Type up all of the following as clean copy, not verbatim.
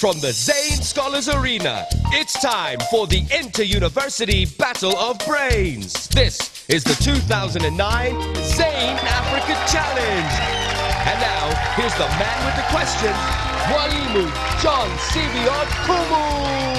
From the Zane Scholars Arena, it's time for the Inter-University Battle of Brains. This is the 2009 Zane Africa Challenge. And now, here's the man with the question, Mwalimu John Sibiot Kumu.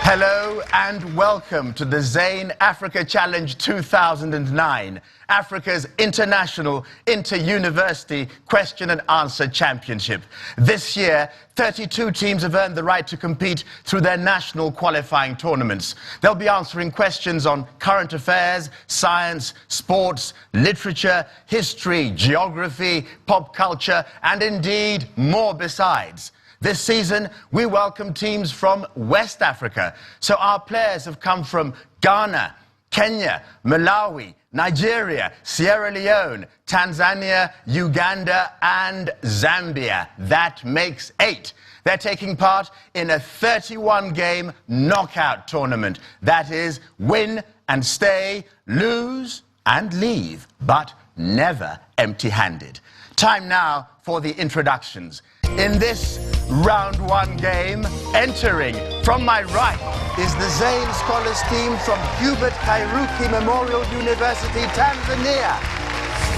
Hello and welcome to the Zane Africa Challenge 2009, Africa's international inter-university question and answer championship. This year, 32 teams have earned the right to compete through their national qualifying tournaments. They'll be answering questions on current affairs, science, sports, literature, history, geography, pop culture, and indeed more besides. This season, we welcome teams from West Africa. So our players have come from Ghana, Kenya, Malawi, Nigeria, Sierra Leone, Tanzania, Uganda, and Zambia. That makes 8. They're taking part in a 31-game knockout tournament. That is, win and stay, lose and leave, but never empty-handed. Time now for the introductions. In this round 1 game, entering from my right is the Zane Scholars team from HERBERT KARUIKI Memorial University, Tanzania.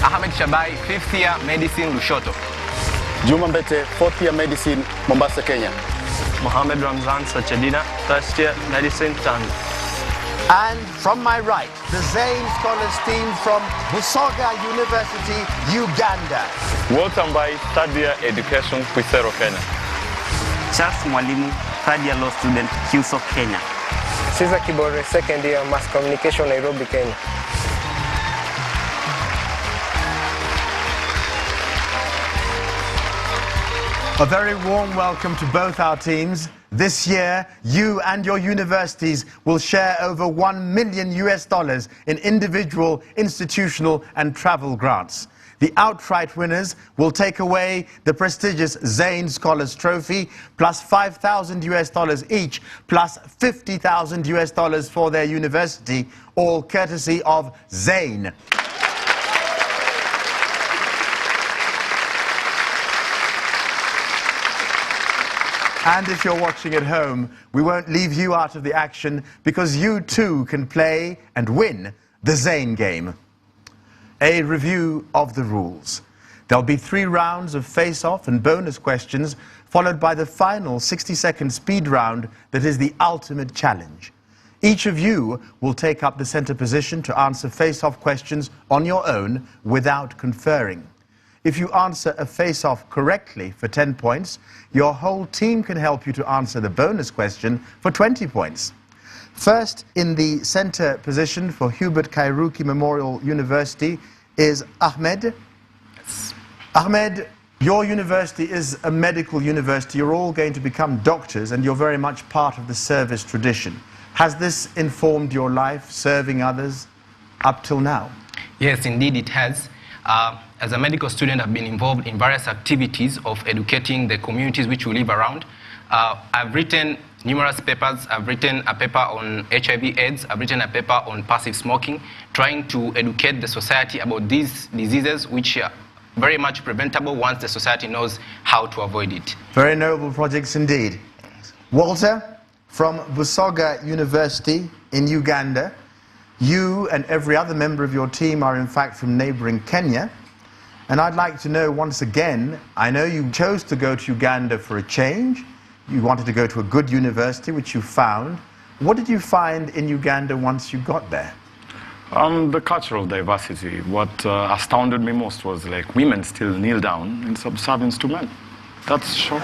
Ahmed Shabai, 5th year medicine, Lushoto. Juma Mbete, 4th year medicine, Mombasa, Kenya. Mohammed Ramzan Sachedina, 1st year medicine, Tanzania. And from my right, the Zane Scholars team from Busoga University, Uganda. Walter Mbai, 3rd year education, Kwisero, Kenya. Charles Mwalimu, 3rd year law student, Kyuso, Kenya. Cesar Kibore, 2nd year mass communication, Nairobi, Kenya. A very warm welcome to both our teams. This year, you and your universities will share over $1 million in individual, institutional, and travel grants. The outright winners will take away the prestigious Zane Scholars Trophy, plus $5,000 each, plus $50,000 for their university, all courtesy of Zane. And if you're watching at home, we won't leave you out of the action because you too can play and win the Zane game. A review of the rules. There'll be 3 rounds of face-off and bonus questions, followed by the final 60-second speed round that is the ultimate challenge. Each of you will take up the center position to answer face-off questions on your own without conferring. If you answer a face-off correctly for 10 points, your whole team can help you to answer the bonus question for 20 points. First in the center position for HERBERT KARUIKI Memorial University is Ahmed. Yes. Ahmed, your university is a medical university. You're all going to become doctors and you're very much part of the service tradition. Has this informed your life, serving others, up till now? Yes, indeed it has. As a medical student, I've been involved in various activities of educating the communities which we live around. I've written numerous papers. I've written a paper on HIV/AIDS. I've written a paper on passive smoking, trying to educate the society about these diseases which are very much preventable once the society knows how to avoid it. Very noble projects indeed. Walter, from Busoga University in Uganda, you and every other member of your team are in fact from neighboring Kenya. And I'd like to know once again, I know you chose to go to Uganda for a change. You wanted to go to a good university, which you found. What did you find in Uganda once you got there? The cultural diversity. What astounded me most was like women still kneel down in subservience to men. That's sure.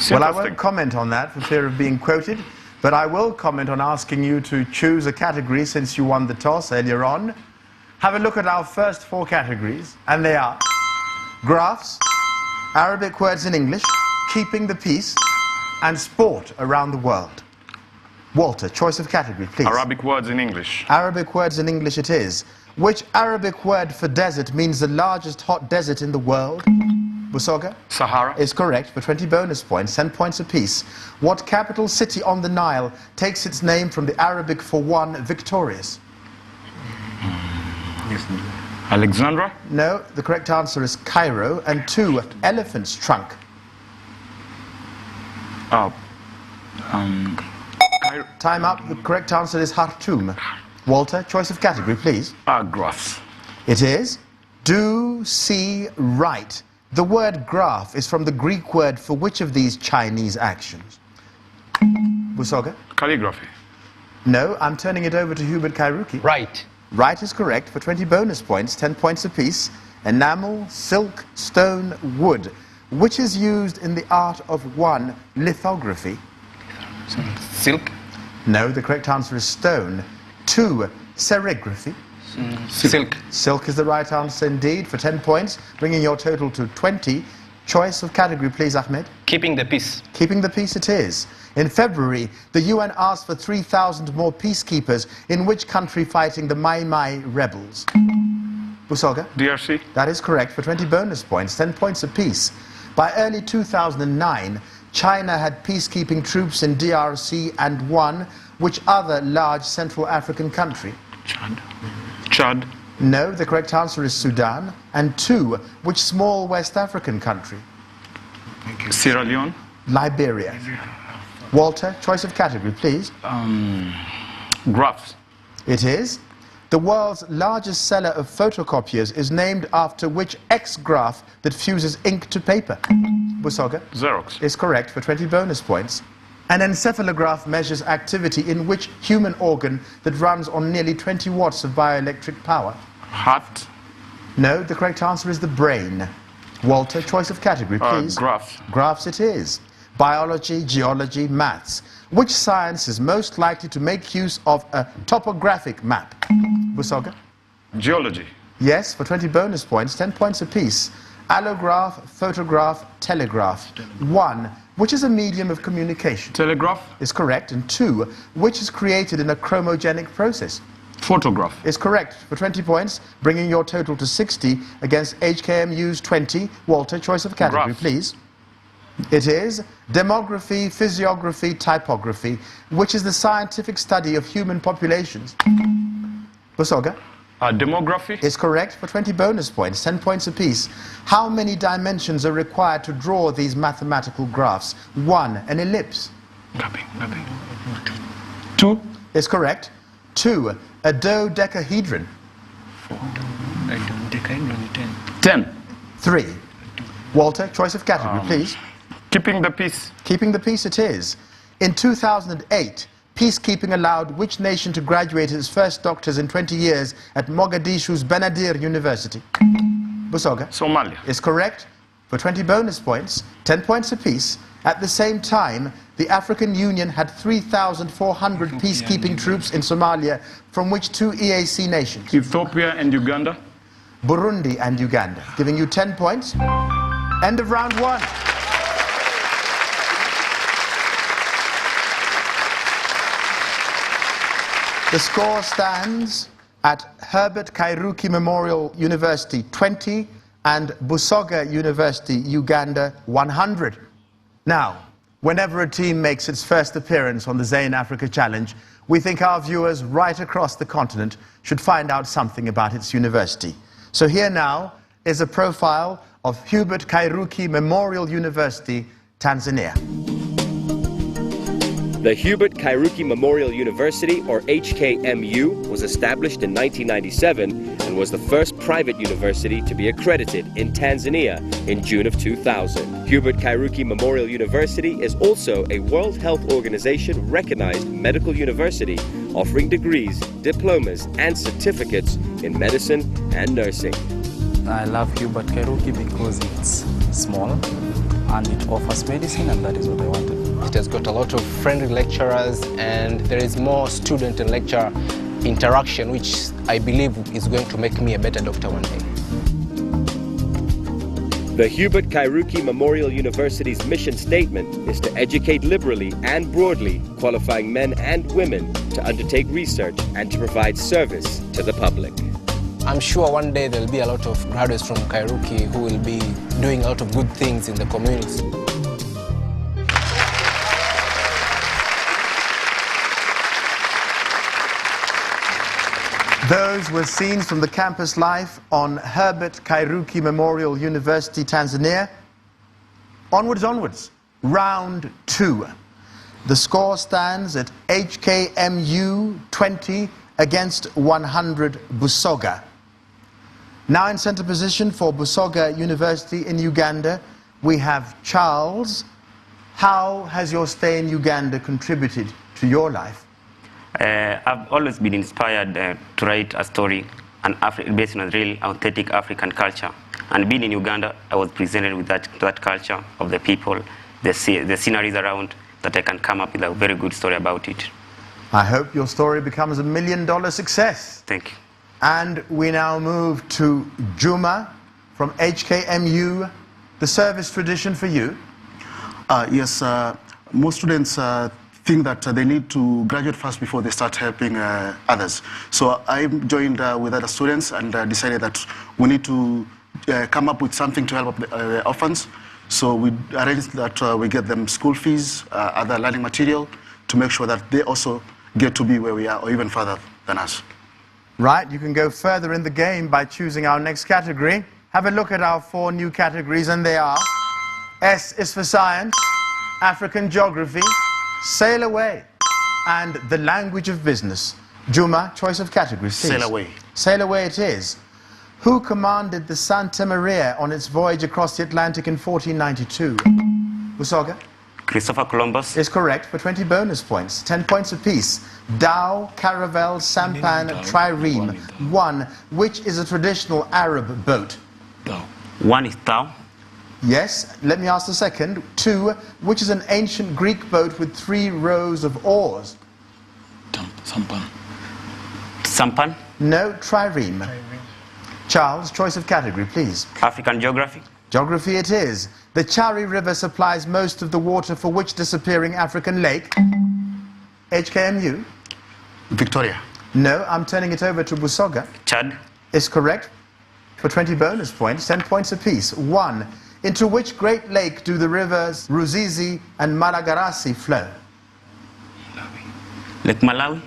Well, I won't comment on that for fear of being quoted, but I will comment on asking you to choose a category since you won the toss earlier on. Have a look at our first 4 categories, and they are graphs, Arabic words in English, keeping the peace, and sport around the world. Walter, choice of category, please. Arabic words in English. Arabic words in English it is. Which Arabic word for desert means the largest hot desert in the world? Busoga? Sahara. Is correct for 20 bonus points, 10 points apiece. What capital city on the Nile takes its name from the Arabic for one, victorious? Alexandra? No, the correct answer is Cairo. And 2, elephant's trunk. Time up. The correct answer is Khartoum. Walter, choice of category, please. Graphs. It is do, see, write. The word graph is from the Greek word for which of these Chinese actions? Busoga? Calligraphy. No, I'm turning it over to Herbert Kairuki. Right. Right is correct for 20 bonus points, 10 points apiece. Enamel, silk, stone, wood. Which is used in the art of 1, lithography? Silk. No, the correct answer is stone. 2, serigraphy. Silk. Silk is the right answer indeed for 10 points, bringing your total to 20. Choice of category, please, Ahmed. Keeping the peace. Keeping the peace it is. In February, the UN asked for 3,000 more peacekeepers in which country fighting the Mai Mai rebels? Busoga? DRC. That is correct for 20 bonus points, 10 points apiece. By early 2009, China had peacekeeping troops in DRC and 1, which other large Central African country? Chad. No, the correct answer is Sudan. And 2, which small West African country? Sierra Leone. Liberia. Walter, choice of category, please. Graphs. It is. The world's largest seller of photocopiers is named after which X-graph that fuses ink to paper? Busoga? Xerox. Is correct for 20 bonus points. An encephalograph measures activity in which human organ that runs on nearly 20 watts of bioelectric power? Heart. No, the correct answer is the brain. Walter, choice of category, please. Graphs. Graphs it is. Biology, geology, maths. Which science is most likely to make use of a topographic map? Busoga? Geology. Yes, for 20 bonus points, 10 points apiece. Allograph, photograph, telegraph. 1, which is a medium of communication? Telegraph. Is correct. And 2, which is created in a chromogenic process? Photograph. Is correct for 20 points, bringing your total to 60 against HKMU's 20. Walter, choice of category, Graph. please. It is demography, physiography, typography, which is the scientific study of human populations. Busoga? Demography. Is correct for 20 bonus points, 10 points apiece. How many dimensions are required to draw these mathematical graphs? 1, an ellipse. 2. Is correct. 2, a dodecahedron. 10. 3. Walter, choice of category, please. Keeping the peace. Keeping the peace it is. In 2008, peacekeeping allowed which nation to graduate its first doctors in 20 years at Mogadishu's Benadir University? Busoga? Somalia. Is correct for 20 bonus points, 10 points apiece. At the same time, the African Union had 3,400 peacekeeping troops in Somalia, from which 2 EAC nations? Ethiopia and Uganda. Burundi and Uganda, giving you 10 points. End of round 1. The score stands at Herbert Kairuki Memorial University 20 and Busoga University, Uganda 100. Now, whenever a team makes its first appearance on the Zain Africa Challenge, we think our viewers right across the continent should find out something about its university. So here now is a profile of Herbert Kairuki Memorial University, Tanzania. The Herbert Kairuki Memorial University, or HKMU, was established in 1997 and was the first private university to be accredited in Tanzania in June of 2000. Herbert Kairuki Memorial University is also a World Health Organization recognized medical university, offering degrees, diplomas, and certificates in medicine and nursing. I love Herbert Kairuki because it's small and it offers medicine, and that is what I wanted. It has got a lot of friendly lecturers, and there is more student and lecturer interaction, which I believe is going to make me a better doctor one day. The Herbert Kairuki Memorial University's mission statement is to educate liberally and broadly, qualifying men and women to undertake research and to provide service to the public. I'm sure one day there'll be a lot of graduates from Kairuki who will be doing a lot of good things in the community. Those were scenes from the campus life on Herbert Kairuki Memorial University, Tanzania. Onwards, onwards. Round 2. The score stands at HKMU 20 against 100 Busoga. Now in center position for Busoga University in Uganda, we have Charles. How has your stay in Uganda contributed to your life? I've always been inspired to write a story based on a real, authentic African culture. And being in Uganda, I was presented with that culture of the people, the sceneries around, that I can come up with a very good story about it. I hope your story becomes a $1 million success. Thank you. And we now move to Juma from HKMU. The service tradition for you? Yes, most students think that they need to graduate first before they start helping others. So I joined with other students and decided that we need to come up with something to help the orphans. So we arranged that we get them school fees, other learning material, to make sure that they also get to be where we are or even further than us. Right, you can go further in the game by choosing our next category. Have a look at our 4 new categories, and they are: S is for science, African geography, sail away, and the language of business. Juma, choice of categories, please. Sail away. Sail away it is. Who commanded the Santa Maria on its voyage across the Atlantic in 1492? Busoga? Christopher Columbus. Is correct for 20 bonus points, 10 points apiece. Dhow, caravel, sampan, trireme. 1. Which is a traditional Arab boat? Dhow. 1 is Dhow. Yes. Let me ask the second. 2. Which is an ancient Greek boat with 3 rows of oars? Sampan. Sampan. No, trireme. Charles, choice of category, please. African geography. Geography it is. The Chari River supplies most of the water for which disappearing African lake? HKMU? Victoria. No, I'm turning it over to Busoga. Chad. Is correct for 20 bonus points, 10 points apiece. 1. Into which great lake do the rivers Ruzizi and Malagarasi flow? Lake Malawi.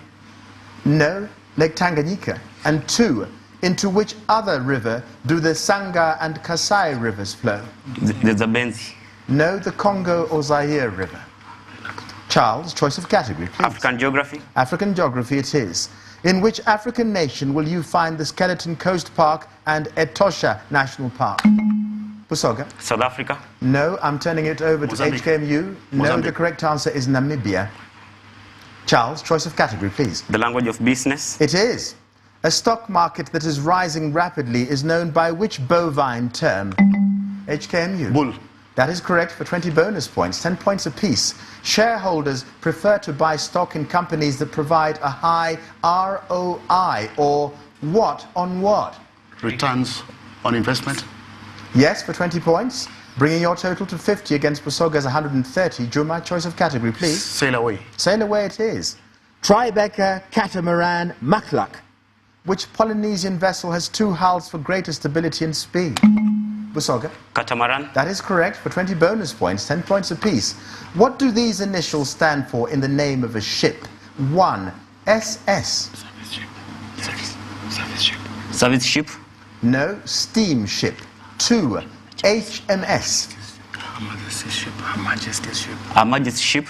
No, Lake Tanganyika. And 2. Into which other river do the Sanga and Kasai rivers flow? The Zabenzi. No, the Congo or Zaire River. Charles, choice of category, please. African geography. African geography it is. In which African nation will you find the Skeleton Coast Park and Etosha National Park? Busoga? South Africa. No, I'm turning it over Mozambique. to HKMU. No, Mozambique. the correct answer is Namibia. Charles, choice of category, please. The language of business. It is. A stock market that is rising rapidly is known by which bovine term? HKMU? Bull. That is correct for 20 bonus points, 10 points apiece. Shareholders prefer to buy stock in companies that provide a high ROI, or what on what? Returns on investment. Yes, for 20 points, bringing your total to 50 against Busoga's 130. Juma, choice of category, please. Sail away. Sail away it is. Tribeca, catamaran, mukluk. Which Polynesian vessel has 2 hulls for greater stability and speed? Busoga? Catamaran. That is correct for 20 bonus points, 10 points apiece. What do these initials stand for in the name of a ship? 1. SS. Service ship. Service ship. Service ship. No, steamship. 2. HMS. Her Majesty's ship. Her Majesty's ship. Her Majesty's ship.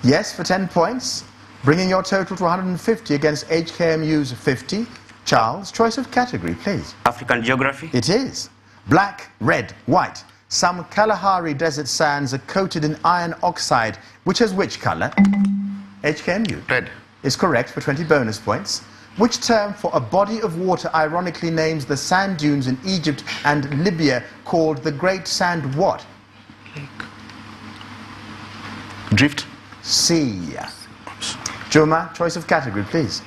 Yes, for 10 points, bringing your total to 150 against HKMU's 50. Charles, choice of category, please. African geography. It is. Black, red, white. Some Kalahari desert sands are coated in iron oxide, which has which color? HKMU. Red. Is correct for 20 bonus points. Which term for a body of water ironically names the sand dunes in Egypt and Libya called the Great Sand what? Drift. Sea. Juma, choice of category, please.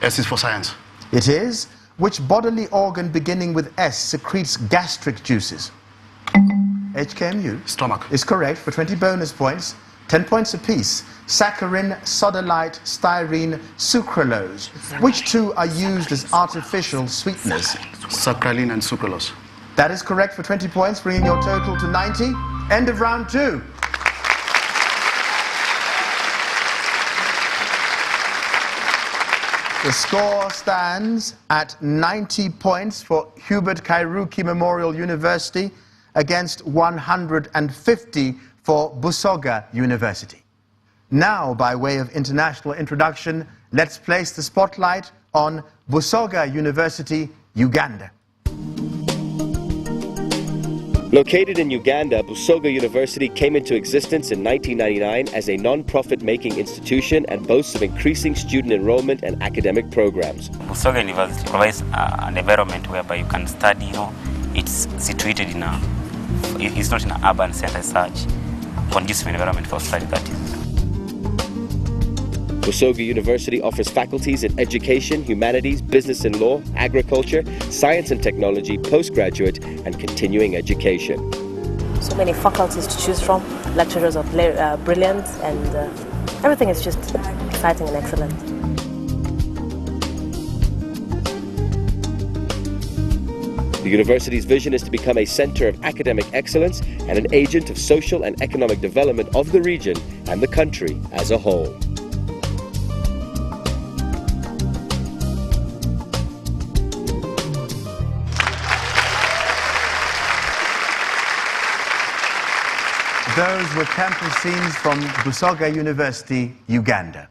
S is for science. It is. Which bodily organ beginning with S secretes gastric juices? HKMU. Stomach. Is correct for 20 bonus points, 10 points apiece. Saccharin, sodalite, styrene, sucralose. Which 2 are used as artificial sweeteners? Saccharin and sucralose. That is correct for 20 points, bringing your total to 90. End of round 2. The score stands at 90 points for HERBERT KARUIKI Memorial University against 150 for Busoga University. Now, by way of international introduction, let's place the spotlight on Busoga University, Uganda. Located in Uganda, Busoga University came into existence in 1999 as a non-profit making institution and boasts of increasing student enrollment and academic programs. Busoga University provides an environment whereby you can study, it's situated in it's not in an urban center as such, conducive environment for study, that is. Busoga University offers faculties in education, humanities, business and law, agriculture, science and technology, postgraduate and continuing education. So many faculties to choose from, lecturers are brilliant, and everything is just exciting and excellent. The university's vision is to become a center of academic excellence and an agent of social and economic development of the region and the country as a whole. Those were campus scenes from Busoga University, Uganda.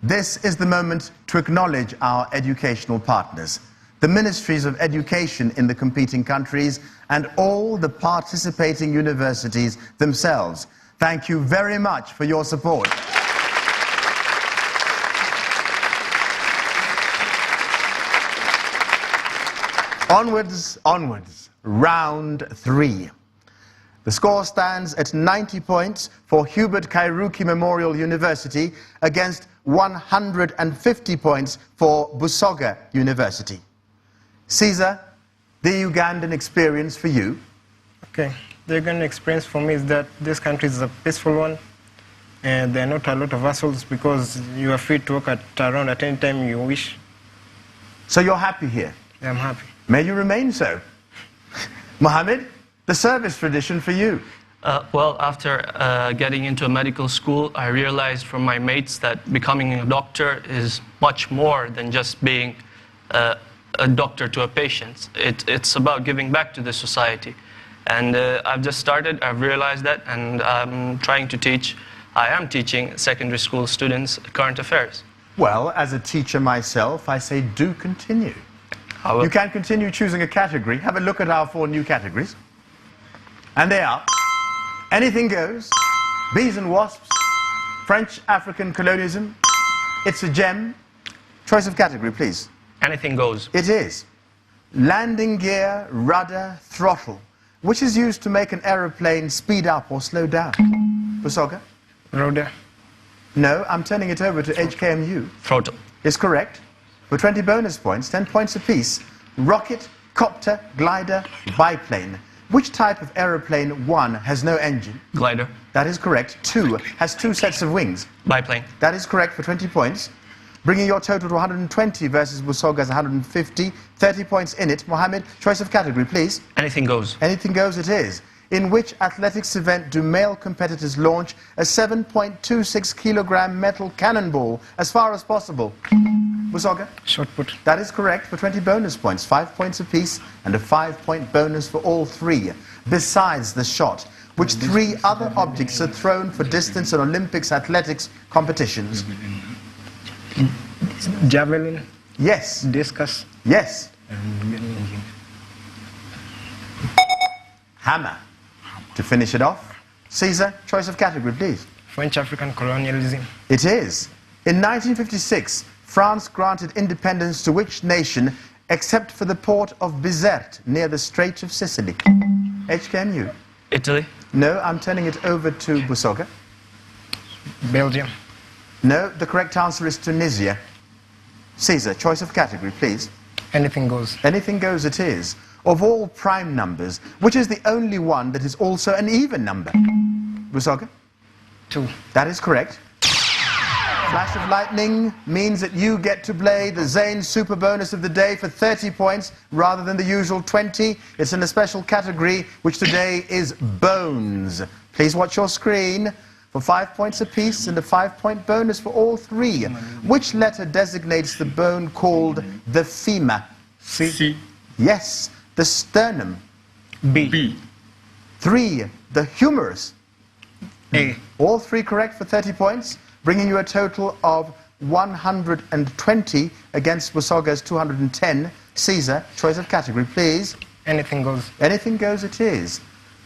This is the moment to acknowledge our educational partners, the ministries of education in the competing countries, and all the participating universities themselves. Thank you very much for your support. Onwards, onwards, round 3. The score stands at 90 points for HERBERT KARUIKI Memorial University against 150 points for Busoga University. Caesar, the Ugandan experience for you? Okay, the Ugandan experience for me is that this country is a peaceful one, and there are not a lot of hassles because you are free to walk around at any time you wish. So you're happy here? I'm happy. May you remain so. Mohammed, the service tradition for you? Well, after getting into a medical school, I realized from my mates that becoming a doctor is much more than just being a doctor to a patient. It's about giving back to the society. And I've just started, I've realized that, and I'm trying to teach. I am teaching secondary school students current affairs. Well, as a teacher myself, I say do continue. You can continue choosing a category. Have a look at our 4 new categories. And they are anything goes, bees and wasps, French African colonialism, it's a gem. Choice of category, please. Anything goes. It is landing gear, rudder, throttle, which is used to make an aeroplane speed up or slow down. Busoga? Rudder. No, I'm turning it over to HKMU. Throttle. Is correct. For 20 bonus points, 10 points apiece. Rocket, copter, glider, biplane. Which type of aeroplane, 1, has no engine? Glider. That is correct. 2, has 2 sets of wings. Biplane. That is correct for 20 points. Bringing your total to 120 versus Busoga's 150. 30 points in it. Mohammed, choice of category, please. Anything goes. Anything goes it is. In which athletics event do male competitors launch a 7.26 kilogram metal cannonball as far as possible? Busoga? Shot put. That is correct for 20 bonus points. 5 points apiece and a 5-point bonus for all 3. Besides the shot, which 3 other objects are thrown for distance in Olympics athletics competitions? Javelin. Yes. Discus. Yes. Hammer. To finish it off, Caesar, choice of category, please. French African colonialism. It is. In 1956, France granted independence to which nation except for the port of Bizerte near the Straits of Sicily? HKMU? Italy. No, I'm turning it over to Busoga. Belgium. No, the correct answer is Tunisia. Caesar, choice of category, please. Anything goes. Anything goes it is. Of all prime numbers, which is the only one that is also an even number? Busoga? 2. That is correct. Flash of lightning means that you get to play the Zane super bonus of the day for 30 points rather than the usual 20. It's in a special category, which today is bones. Please watch your screen. for 5 points apiece and a 5-point bonus for all three. Which letter designates the bone called the femur? C. Yes. The sternum? B. 3. The humerus? A. All three correct for 30 points, bringing you a total of 120 against Busoga's 210. Caesar, choice of category, please. Anything goes. Anything goes it is.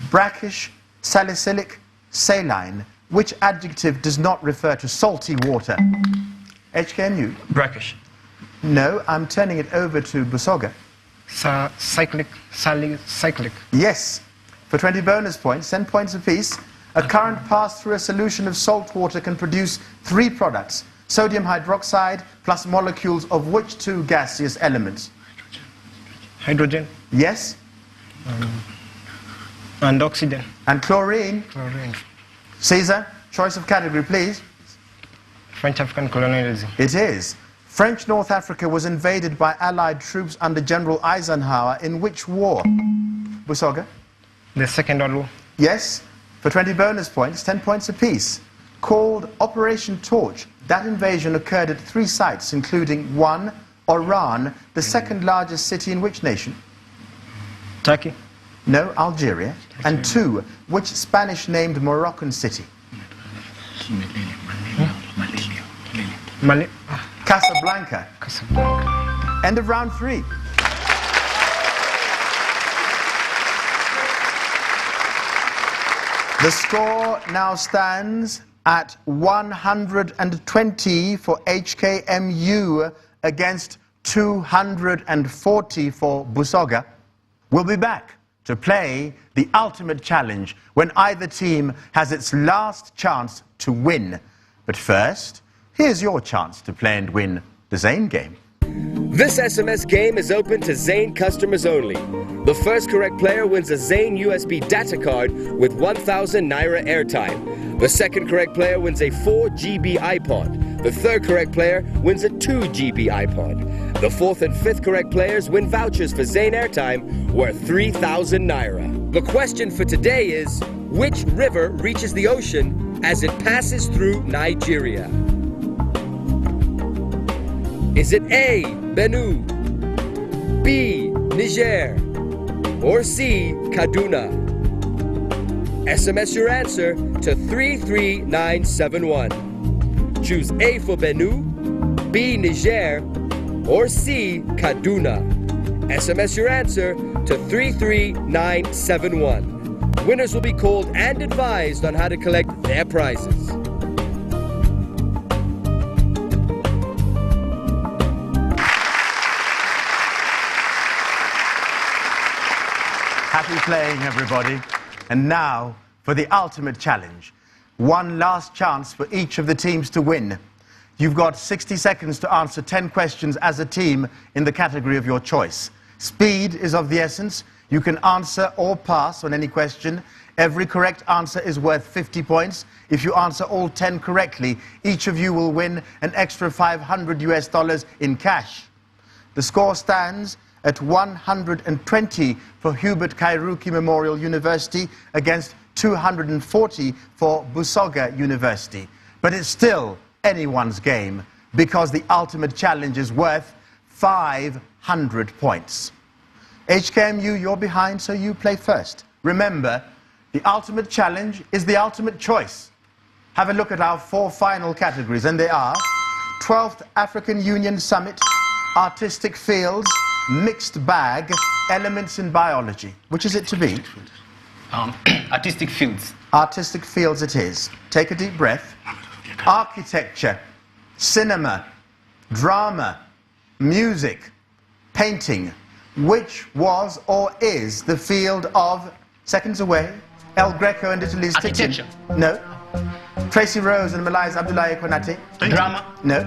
Brackish, salicylic, saline. Which adjective does not refer to salty water? HKMU? Brackish. No, I'm turning it over to Busoga. Cyclic. Cyclic. Yes. For 20 bonus points, 10 points apiece, a current passed through a solution of salt water can produce 3 products. Sodium hydroxide plus molecules of which 2 gaseous elements? Hydrogen. Yes. And oxygen. And chlorine? Chlorine. Caesar, choice of category, please. French African colonialism. It is. French North Africa was invaded by Allied troops under General Eisenhower in which war? Busoga? The Second World War. Yes. For 20 bonus points, 10 points apiece. Called Operation Torch, that invasion occurred at 3 sites, including 1, Oran, the second largest city in which nation? Turkey. No, Algeria. And 2, which Spanish-named Moroccan city? Mali. Casablanca. Casablanca. End of round 3. The score now stands at 120 for HKMU against 240 for Busoga. We'll be back to play the ultimate challenge when either team has its last chance to win. But first, here's your chance to play and win the Zane game. This SMS game is open to Zane customers only. The first correct player wins a Zane USB data card with 1,000 Naira airtime. The second correct player wins a 4 GB iPod. The third correct player wins a 2 GB iPod. The fourth and fifth correct players win vouchers for Zane airtime worth 3,000 Naira. The question for today is, which river reaches the ocean as it passes through Nigeria? Is it A, Benue, B, Niger, or C, Kaduna? SMS your answer to 33971. Choose A for Benue, B, Niger, or C, Kaduna. SMS your answer to 33971. Winners will be called and advised on how to collect their prizes. Happy playing, everybody. And now for the ultimate challenge. One last chance for each of the teams to win. You've got 60 seconds to answer 10 questions as a team in the category of your choice. Speed is of the essence. You can answer or pass on any question. Every correct answer is worth 50 points. If you answer all 10 correctly, each of you will win an extra $500 in cash. The score stands at 120 for HERBERT KARUIKI Memorial University against 240 for Busoga University. But it's still anyone's game because the ultimate challenge is worth 500 points. HKMU, you're behind, so you play first. Remember, the ultimate challenge is the ultimate choice. Have a look at our 4 final categories, and they are 12th African Union Summit, Artistic Fields, Mixed Bag, Elements in Biology. Which is it to be? Artistic fields. Artistic Fields it is. Take a deep breath. Architecture, cinema, drama, music, painting. Which was or is the field of, seconds away, El Greco and Italy's Architecture. No. Tracy Rose and Malay's Abdullahi Konate? Drama. No.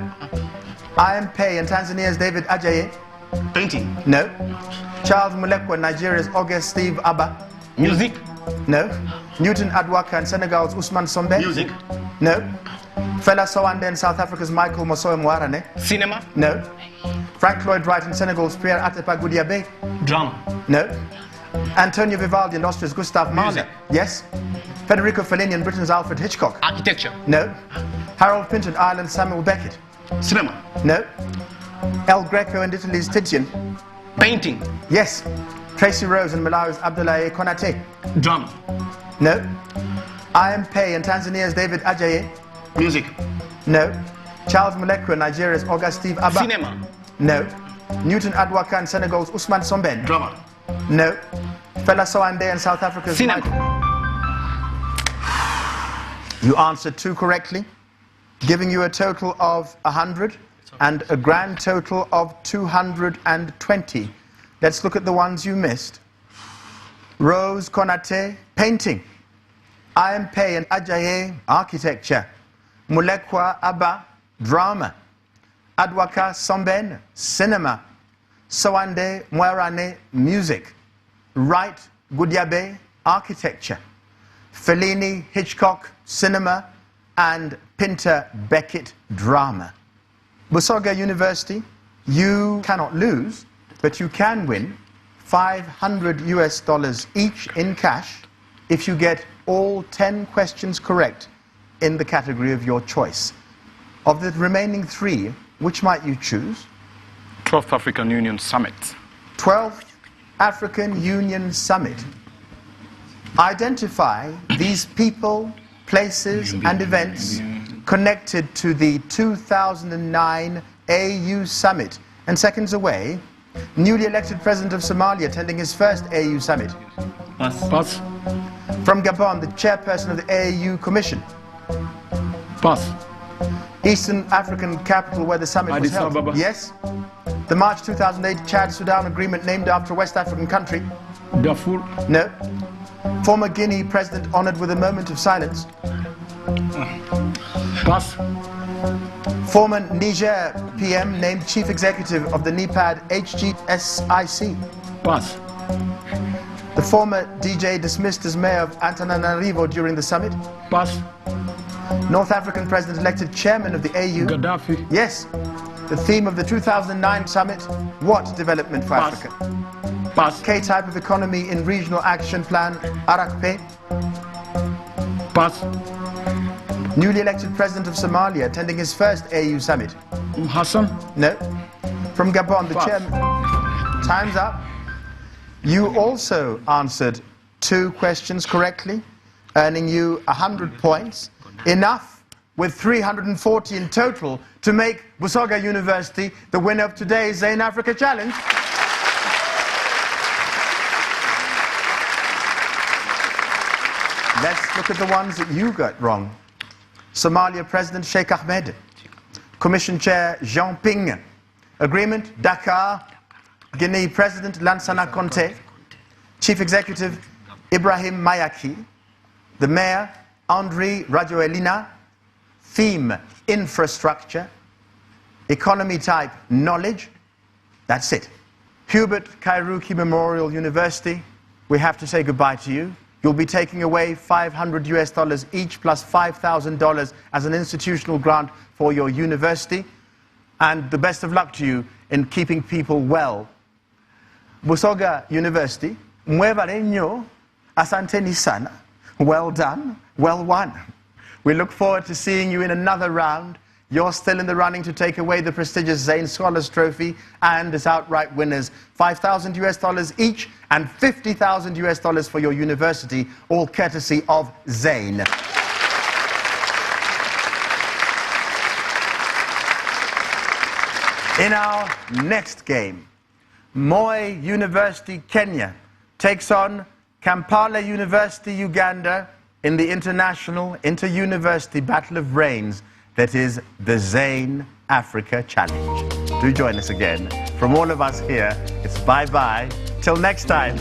Ian Pei and Tanzania's David Ajayi? Painting. No. Charles Mulekwa and Nigeria's August Steve Abba? Music. No. Newton Adwaka and Senegal's Usman Sombe? Music. No. Fela Sowande and South Africa's Michael Mosoe Mwarane? Cinema. No. Frank Lloyd Wright and Senegal's Pierre Atepa Goudiabe? Drama. No. Antonio Vivaldi and Austria's Gustav Mahler. Yes. Federico Fellini and Britain's Alfred Hitchcock. Architecture. No. Harold Pinter and Ireland's Samuel Beckett. Cinema. No. El Greco and Italy's Titian. Painting. Yes. Tracy Rose and Malawi's Abdoulaye Konate. Drama. No. I Am Pei and Tanzania's David Ajayi. Music. No. Charles Mulekwa and Nigeria's Augustine Abba. Cinema. No. Newton Adwaka and Senegal's Ousmane Somben. Drama. No. Fela Soande and South Africa's Cinema. You answered 2 correctly, giving you a total of 100 and a grand total of 220. Let's look at the ones you missed. Rose Konate, painting. I Am Pei and Ajayi, architecture. Mulekwa Abba, drama. Adwaka Somben, cinema. Soande Mwerane, music. Wright Gudyabe, architecture. Fellini, Hitchcock, cinema. And Pinter, Beckett, drama. Busoga University, you cannot lose, but you can win $500 each in cash if you get all 10 questions correct in the category of your choice. Of the remaining 3, which might you choose? 12th African Union Summit. 12th African Union Summit. Identify these people, places, and events connected to the 2009 AU Summit. And seconds away, newly elected President of Somalia attending his first AU Summit. Pass. Pass. From Gabon, the chairperson of the AU Commission. Pass. Eastern African capital where the summit was held. Ababa. Yes. The March 2008 Chad-Sudan agreement named after a West African country. Darfur. No. Former Guinea president honored with a moment of silence. Pass. Former Niger PM named chief executive of the NEPAD HGSIC. Pass. The former DJ dismissed as mayor of Antananarivo during the summit. Pass. North African president elected chairman of the AU. Gaddafi. Yes. The theme of the 2009 summit, what development for Pass. Africa? Pass. K-type of economy in regional action plan, Arakpe. Pass. Newly elected president of Somalia attending his first AU summit. Hassan. No. From Gabon, the Pass. chairman. Time's up. You also answered 2 questions correctly, earning you 100 points. Enough with 340 in total to make Busoga University the winner of today's Zain Africa Challenge. Let's look at the ones that you got wrong. Somalia President Sheikh Ahmed. Commission Chair Jean Ping. Agreement Dakar. Guinea President Lansana Conte. Chief Executive Ibrahim Mayaki. The Mayor Andri Rajoelina. Theme infrastructure. Economy type knowledge. That's it. Herbert Kairuki Memorial University, we have to say goodbye to you. You'll be taking away $500 each plus $5,000 as an institutional grant for your university. And the best of luck to you in keeping people well. Busoga University, mwevarenyo, asanteni sana. Well done, well won. We look forward to seeing you in another round. You're still in the running to take away the prestigious Zain Scholars Trophy and as outright winners, $5,000 each and $50,000 for your university, all courtesy of Zain. In our next game, Moi University, Kenya takes on Kampala University, Uganda in the international inter-university battle of brains that is the Zain Africa Challenge. Do join us again. From all of us here, it's bye-bye. Till next time.